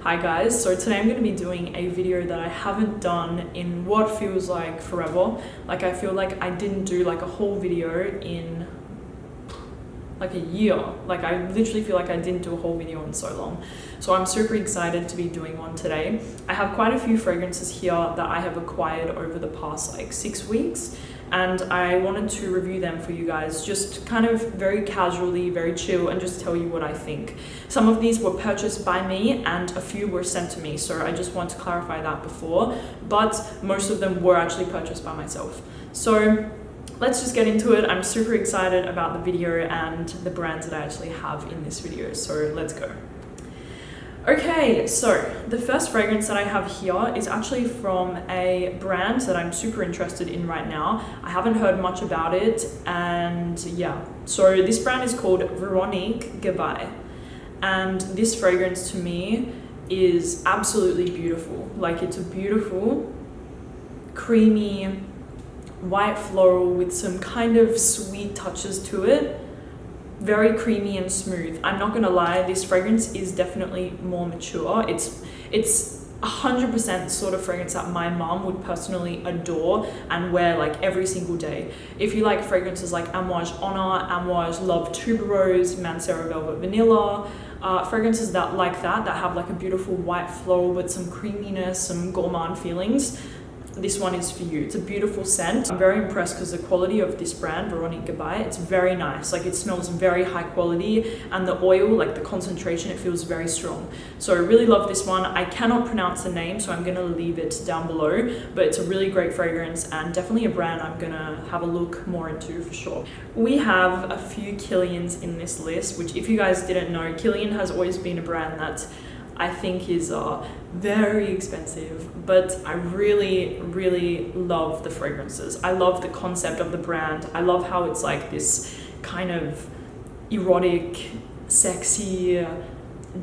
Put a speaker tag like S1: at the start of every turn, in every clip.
S1: Hi guys, so today I'm going to be doing a video that I haven't done in what feels like forever. Like I feel like I didn't do like a whole video in like a year. Like I literally feel like I didn't do a whole video in so long. So I'm super excited to be doing one today. I have quite a few fragrances here that I have acquired over the past like 6 weeks. And I wanted to review them for you guys, just kind of very casually, very chill, and just tell you what I think. Some of these were purchased by me and a few were sent to me, so I just want to clarify that before, but most of them were actually purchased by myself. So let's just get into it. I'm super excited about the video and the brands that I actually have in this video, so let's go. Okay, so the first fragrance that I have here is actually from a brand that I'm super interested in right now. I haven't heard much about it, and yeah. So this brand is called Versace Goodbye, and this fragrance to me is absolutely beautiful. Like it's a beautiful, creamy, white floral with some kind of sweet touches to it. Very creamy and smooth. I'm not gonna lie, this fragrance is definitely more mature. It's 100% sort of fragrance that my mom would personally adore and wear like every single day. If you like fragrances like Amouage Honor, Amouage Love Tuberose, Mancera Velvet Vanilla, fragrances that have like a beautiful white floral with some creaminess, some gourmand feelings, this one is for you. It's a beautiful scent. I'm very impressed because the quality of this brand, Versace Goodbye, it's very nice. Like it smells very high quality, and the oil, like the concentration, it feels very strong. So I really love this one. I cannot pronounce the name, so I'm gonna leave it down below, but it's a really great fragrance and definitely a brand I'm gonna have a look more into for sure. We have a few Kilians in this list, which if you guys didn't know, Kilian has always been a brand that I think is very expensive, but I really love the fragrances. I love the concept of the brand. I love how it's like this kind of erotic, sexy,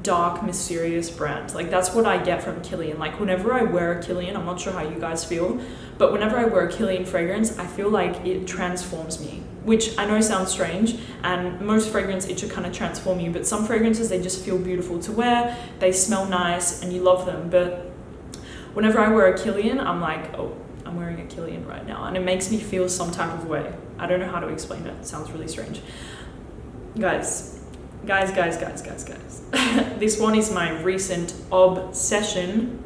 S1: dark, mysterious brand. Like that's what I get from Kilian. Like whenever I wear a Kilian, I'm not sure how you guys feel, but whenever I wear a Kilian fragrance, I feel like it transforms me, which I know sounds strange, and most fragrance, it should kind of transform you, but some fragrances, they just feel beautiful to wear, they smell nice, and you love them. But whenever I wear a Kilian, I'm like, oh, I'm wearing a Kilian right now, and it makes me feel some type of way. I don't know how to explain it. It sounds really strange. Guys. This one is my recent obsession.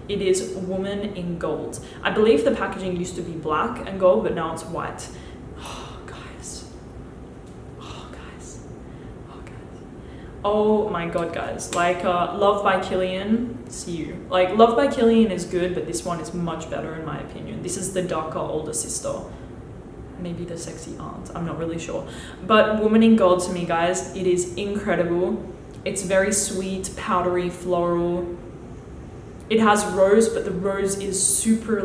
S1: It is Woman in Gold. I believe the packaging used to be black and gold, but now it's white. Oh my god, guys. Like Love by Kilian, see you. Like Love by Kilian is good, but this one is much better in my opinion. This is the darker older sister. Maybe the sexy aunt, I'm not really sure. But Woman in Gold to me, guys, it is incredible. It's very sweet, powdery, floral. It has rose, but the rose is super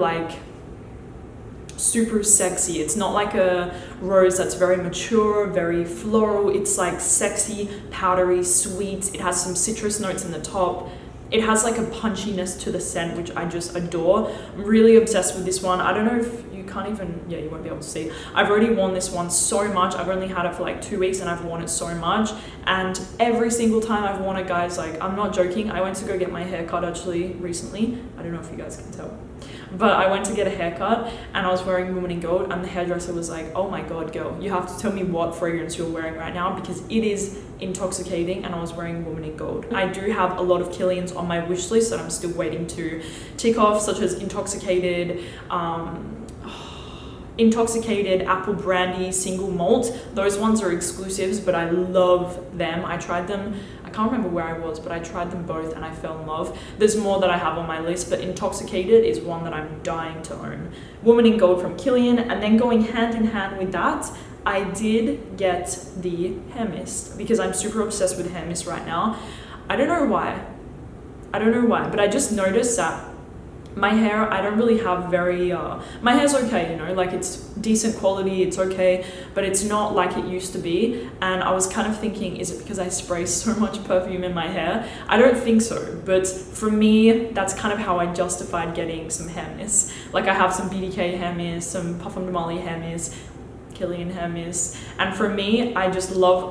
S1: sexy. It's not like a rose that's very mature, very floral. It's like sexy, powdery, sweet. It has some citrus notes in the top. It has like a punchiness to the scent, which I just adore. I'm really obsessed with this one. I don't know if you can't even, yeah, you won't be able to see. I've already worn this one so much. I've only had it for like 2 weeks and I've worn it so much. And every single time I've worn it, guys, like I'm not joking. I went to go get my hair cut actually recently. I don't know if you guys can tell, but I went to get a haircut and I was wearing Woman in Gold, and the hairdresser was like, oh my god, girl, you have to tell me what fragrance you're wearing right now because it is intoxicating. And I was wearing Woman in Gold. I do have a lot of Kilians on my wish list that I'm still waiting to tick off, such as Intoxicated Apple Brandy Single Malt. Those ones are exclusives, but I love them. I tried them, I can't remember where I was, but I tried them both and I fell in love. There's more that I have on my list, but Intoxicated is one that I'm dying to own. Woman in Gold from Kilian, and then going hand in hand with that, I did get the hair mist because I'm super obsessed with hair mist right now. I don't know why, but I just noticed that my hair, I don't really have very, my hair's okay, you know, like it's decent quality, it's okay, but it's not like it used to be. And I was kind of thinking, is it because I spray so much perfume in my hair? I don't think so, but for me, that's kind of how I justified getting some hair mist. Like I have some BDK hair mist, some Parfum de Marly hair mist, Kilian hair mist. And for me, I just love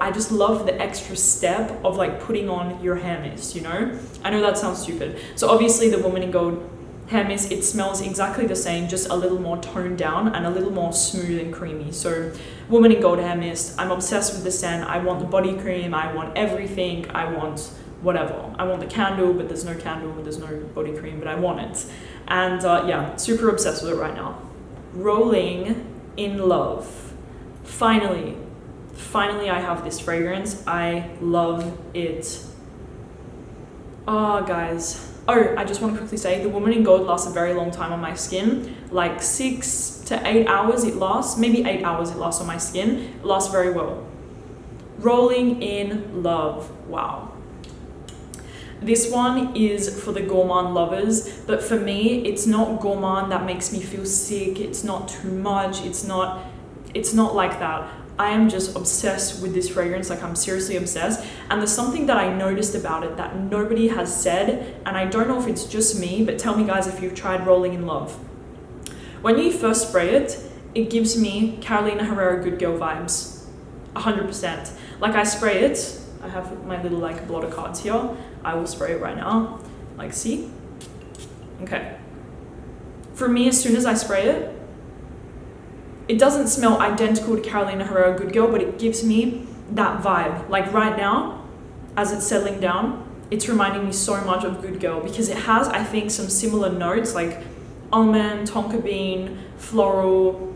S1: the extra step of like putting on your hair mist, you know? I know that sounds stupid. So obviously the Woman in Gold hair mist, it smells exactly the same, just a little more toned down and a little more smooth and creamy. So Woman in Gold hair mist, I'm obsessed with the scent. I want the body cream, I want everything, I want whatever. I want the candle, but there's no candle, there's no body cream, but I want it. And yeah, super obsessed with it right now. Rawling in Love. Finally I have this fragrance. I love it. Oh, guys. Oh, I just want to quickly say, the Woman in Gold lasts a very long time on my skin. Like 6 to 8 hours it lasts. Maybe 8 hours it lasts on my skin. It lasts very well. Rawling in Love. Wow. This one is for the gourmand lovers, but for me, it's not gourmand that makes me feel sick. It's not too much. It's not like that. I am just obsessed with this fragrance. Like, I'm seriously obsessed. And there's something that I noticed about it that nobody has said, and I don't know if it's just me, but tell me guys if you've tried Rawling in Love. When you first spray it, it gives me Carolina Herrera Good Girl vibes, 100%. Like, I spray it, I have my little like blotter cards here. I will spray it right now. Like, see? Okay. For me, as soon as I spray it, it doesn't smell identical to Carolina Herrera Good Girl, but it gives me that vibe. Like right now, as it's settling down, it's reminding me so much of Good Girl because it has, I think, some similar notes like almond, tonka bean, floral.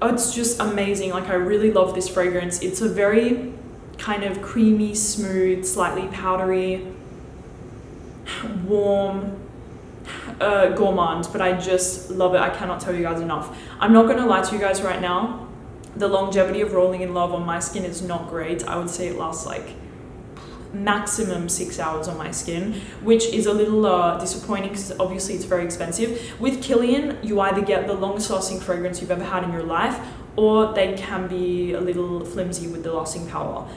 S1: Oh, it's just amazing. Like, I really love this fragrance. It's a very kind of creamy, smooth, slightly powdery, warm, gourmand, but I just love it. I cannot tell you guys enough. I'm not going to lie to you guys right now. The longevity of Rawling in Love on my skin is not great. I would say it lasts like maximum 6 hours on my skin, which is a little disappointing because obviously it's very expensive. With Kilian, you either get the longest lasting fragrance you've ever had in your life, or they can be a little flimsy with the lasting power.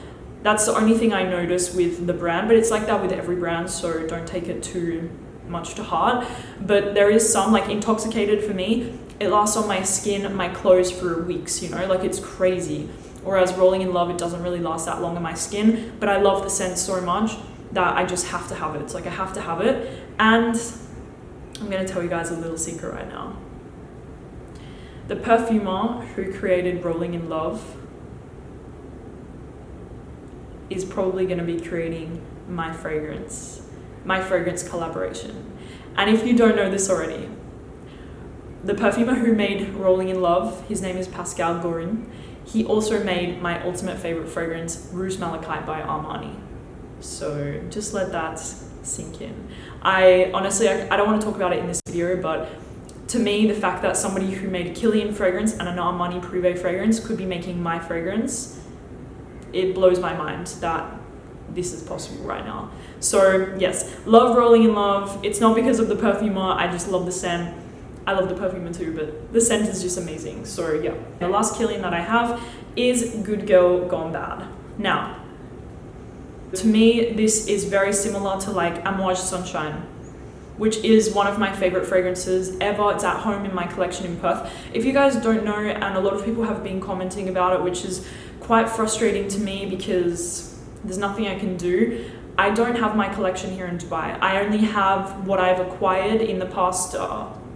S1: That's the only thing I notice with the brand, but it's like that with every brand, so don't take it too much to heart. But there is some, like Intoxicated for me, it lasts on my skin, my clothes for weeks, you know, like it's crazy. Whereas Rawling in Love, it doesn't really last that long on my skin, but I love the scent so much that I just have to have it. It's like I have to have it. And I'm gonna tell you guys a little secret right now. The perfumer who created Rawling in Love is probably going to be creating my fragrance collaboration. And if you don't know this already, the perfumer who made Rawling in Love, his name is Pascal Gorin. He also made my ultimate favorite fragrance, Rouge Malachite by Armani. So just let that sink in. I honestly don't want to talk about it in this video, but to me, the fact that somebody who made a Kilian fragrance and an Armani Privé fragrance could be making my fragrance, it blows my mind that this is possible right now. So yes, love Rawling in Love. It's not because of the perfumer, I just love the scent. I love the perfumer too, but the scent is just amazing. So yeah, the last Kilian that I have is Good Girl Gone Bad. Now, to me, this is very similar to like Amouage Sunshine, which is one of my favorite fragrances ever. It's at home in my collection in Perth. If you guys don't know, and a lot of people have been commenting about it, which is quite frustrating to me because there's nothing I can do. I don't have my collection here in Dubai. I only have what I've acquired in the past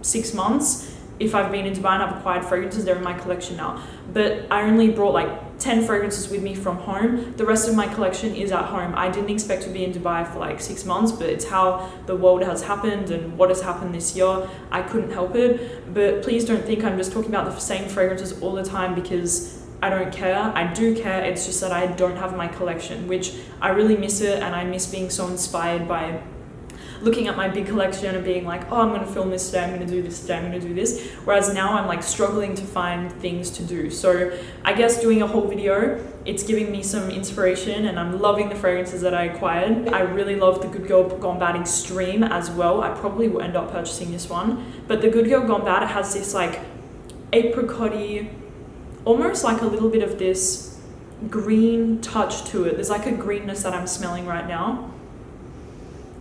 S1: 6 months. If I've been in Dubai and I've acquired fragrances, they're in my collection now. But I only brought like 10 fragrances with me from home. The rest of my collection is at home. I didn't expect to be in Dubai for like 6 months, but it's how the world has happened and what has happened this year. I couldn't help it. But please don't think I'm just talking about the same fragrances all the time because I don't care. I do care. It's just that I don't have my collection, which I really miss it, and I miss being so inspired by looking at my big collection and being like, oh, I'm going to film this today, I'm going to do this today, I'm going to do this. Whereas now I'm like struggling to find things to do. So I guess doing a whole video, it's giving me some inspiration, and I'm loving the fragrances that I acquired. I really love the Good Girl Gone Bad Extreme as well. I probably will end up purchasing this one. But the Good Girl Gone Bad, it has this like apricot-y, almost like a little bit of this green touch to it. There's like a greenness that I'm smelling right now.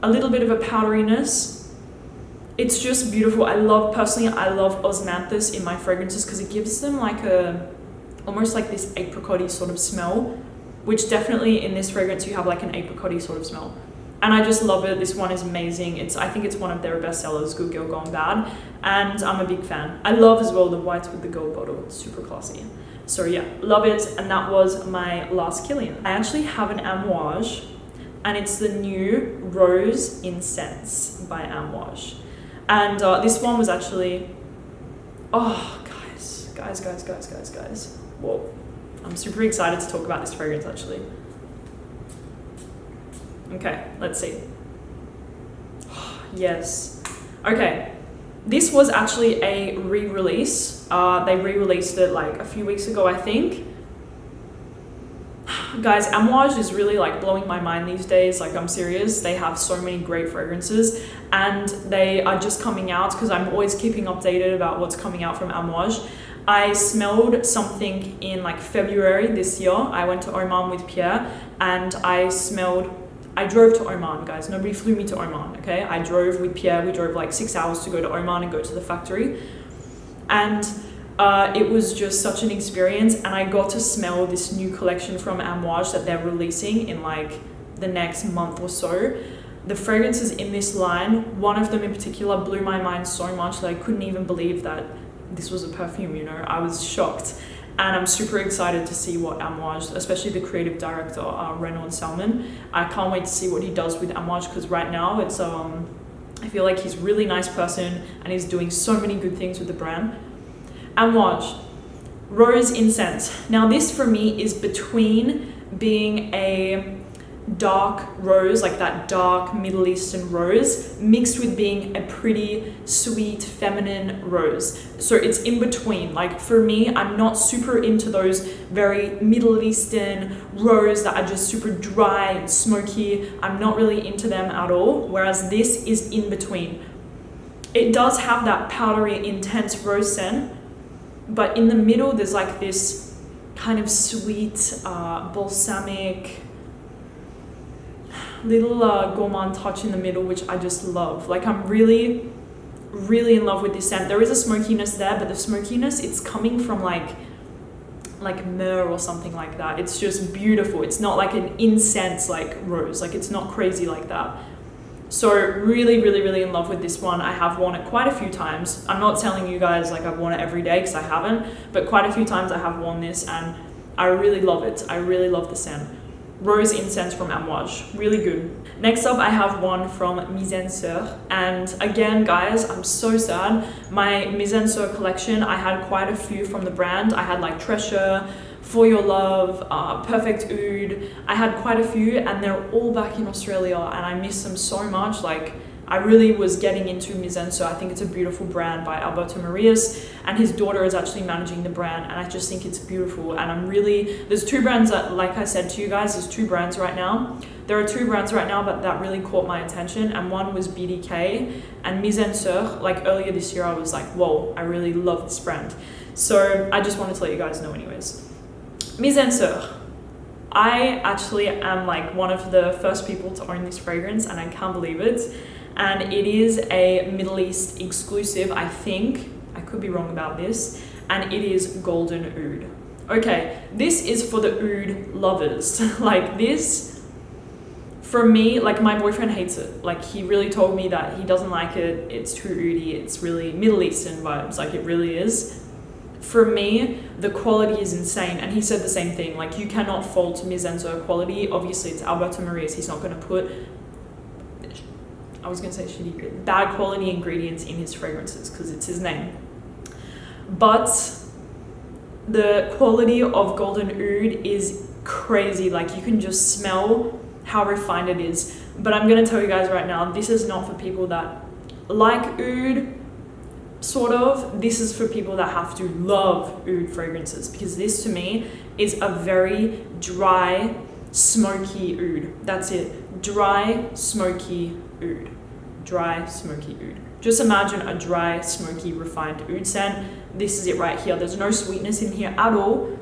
S1: A little bit of a powderiness, it's just beautiful. I love osmanthus in my fragrances because it gives them like almost like this apricot-y sort of smell, which definitely in this fragrance you have like an apricot-y sort of smell. And I just love it. This one is amazing. I think it's one of their best sellers, Good Girl Gone Bad, and I'm a big fan. I love as well the white with the gold bottle. It's super classy. So yeah, love it. And that was my last Kilian. I actually have an Amouage, and it's the new Rose Incense by Amouage. And this one was actually, oh guys. Whoa. I'm super excited to talk about this fragrance actually. Okay, let's see. Yes. Okay. This was actually a re-release. They re-released it like a few weeks ago, I think. Guys, Amouage is really like blowing my mind these days. Like, I'm serious. They have so many great fragrances and they are just coming out because I'm always keeping updated about what's coming out from Amouage. I smelled something in like February this year. I went to Oman with Pierre and I drove to Oman, guys. Nobody flew me to Oman, okay? I drove with Pierre. We drove like 6 hours to go to Oman and go to the factory. And it was just such an experience. And I got to smell this new collection from Amouage that they're releasing in like the next month or so. The fragrances in this line, one of them in particular blew my mind so much that I couldn't even believe that this was a perfume, you know? I was shocked. And I'm super excited to see what Amouage, especially the creative director, Renaud Salmon. I can't wait to see what he does with Amouage because right now it's, I feel like he's a really nice person and he's doing so many good things with the brand. Amouage, Rose Incense. Now this for me is between being a dark rose, like that dark Middle Eastern rose, mixed with being a pretty sweet feminine rose. So it's in between. Like for me, I'm not super into those very Middle Eastern rose that are just super dry and smoky. I'm not really into them at all, whereas this is in between. It does have that powdery intense rose scent, but in the middle there's like this kind of sweet balsamic little gourmand touch in the middle, which I just love. Like I'm really in love with this scent. There is a smokiness there, but the smokiness, it's coming from like myrrh or something like that. It's just beautiful. It's not like an incense like rose, like it's not crazy like that. So really in love with this one. I have worn it quite a few times. I'm not telling you guys like I've worn it every day because I haven't, but quite a few times I have worn this and I really love it. I really love the scent. Rose Incense from Amouage, really good. Next up, I have one from Incense, and again, guys, I'm so sad. My Incense collection, I had quite a few from the brand. I had like Treasure, For Your Love, Perfect Oud. I had quite a few, and they're all back in Australia, and I miss them so much. Like, I really was getting into Incense. I think it's a beautiful brand by Alberto Marias, and his daughter is actually managing the brand, and I just think it's beautiful. And there's two brands that, like I said to you guys, there's two brands right now. There are two brands right now but that really caught my attention, and one was BDK and Incense. Like earlier this year I was like, whoa, I really love this brand. So I just wanted to let you guys know anyways. Incense. I actually am like one of the first people to own this fragrance, and I can't believe it. And it is a Middle East exclusive, I think. I could be wrong about this. And it is Golden Oud. Okay, this is for the oud lovers. Like this, for me, like my boyfriend hates it. Like he really told me that he doesn't like it. It's too oudy. It's really Middle Eastern vibes. Like it really is. For me, the quality is insane. And he said the same thing. Like you cannot fault Incense quality. Obviously it's Alberto Marias. He's not going to put, I was going to say shitty, bad quality ingredients in his fragrances because it's his name. But the quality of Golden Oud is crazy. Like you can just smell how refined it is. But I'm going to tell you guys right now, this is not for people that like oud, sort of. This is for people that have to love oud fragrances, because this to me is a very dry, smoky oud. That's it. Dry, smoky oud. Dry, smoky oud. Just imagine a dry, smoky, refined oud scent. This is it right here. There's no sweetness in here at all.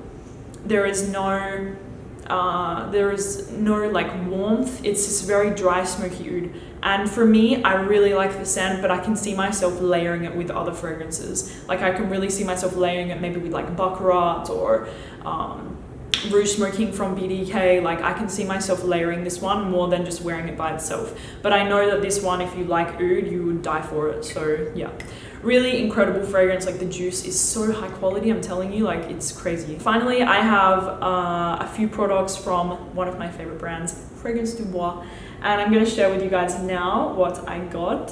S1: There is no There is no like warmth. It's this very dry, smoky oud. And for me, I really like the scent, but I can see myself layering it with other fragrances. Like I can really see myself layering it maybe with like Baccarat or Rouge Smoking from BDK. Like I can see myself layering this one more than just wearing it by itself. But I know that this one, if you like oud, you would die for it. So yeah, really incredible fragrance. Like the juice is so high quality, I'm telling you, like it's crazy. Finally, I have a few products from one of my favorite brands, Fragrance du Bois, and I'm gonna share with you guys now what I got.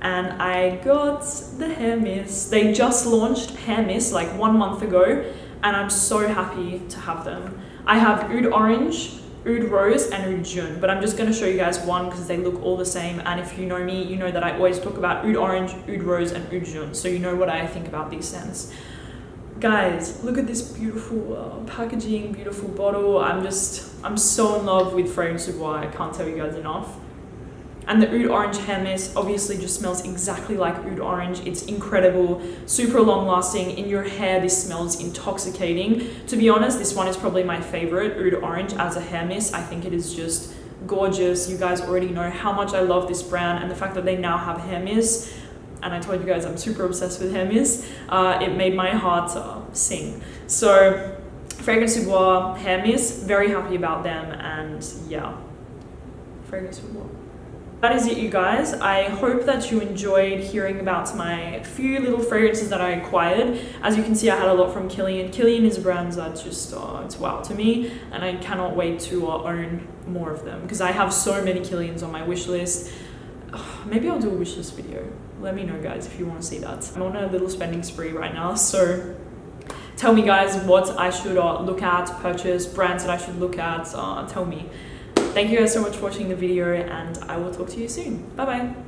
S1: And I got the hair mist. They just launched hair mist like 1 month ago, and I'm so happy to have them. I have Oud Orange, Oud Rose, and Oud Jaune, but I'm just going to show you guys one because they look all the same. And if you know me, you know that I always talk about Oud Orange, Oud Rose, and Oud Jaune, so you know what I think about these scents. Guys, look at this beautiful packaging, beautiful bottle. I'm so in love with Fragrance du Bois. I can't tell you guys enough. And the Oud Orange hair mist obviously just smells exactly like Oud Orange. It's incredible, super long lasting. In your hair, this smells intoxicating. To be honest, this one is probably my favorite, Oud Orange, as a hair mist. I think it is just gorgeous. You guys already know how much I love this brand, and the fact that they now have hair mist, and I told you guys I'm super obsessed with hair mist, it made my heart sing. So Fragrance du Bois hair mist, very happy about them, and yeah, Fragrance du Bois. That is it, you guys. I hope that you enjoyed hearing about my few little fragrances that I acquired. As you can see, I had a lot from Kilian. Kilian is a brand that just, it's wow to me, and I cannot wait to own more of them because I have so many Kilians on my wish list. Maybe I'll do a wish list video. Let me know, guys, if you want to see that. I'm on a little spending spree right now, so tell me, guys, what I should look at, purchase, brands that I should look at, tell me. Thank you guys so much for watching the video, and I will talk to you soon. Bye bye.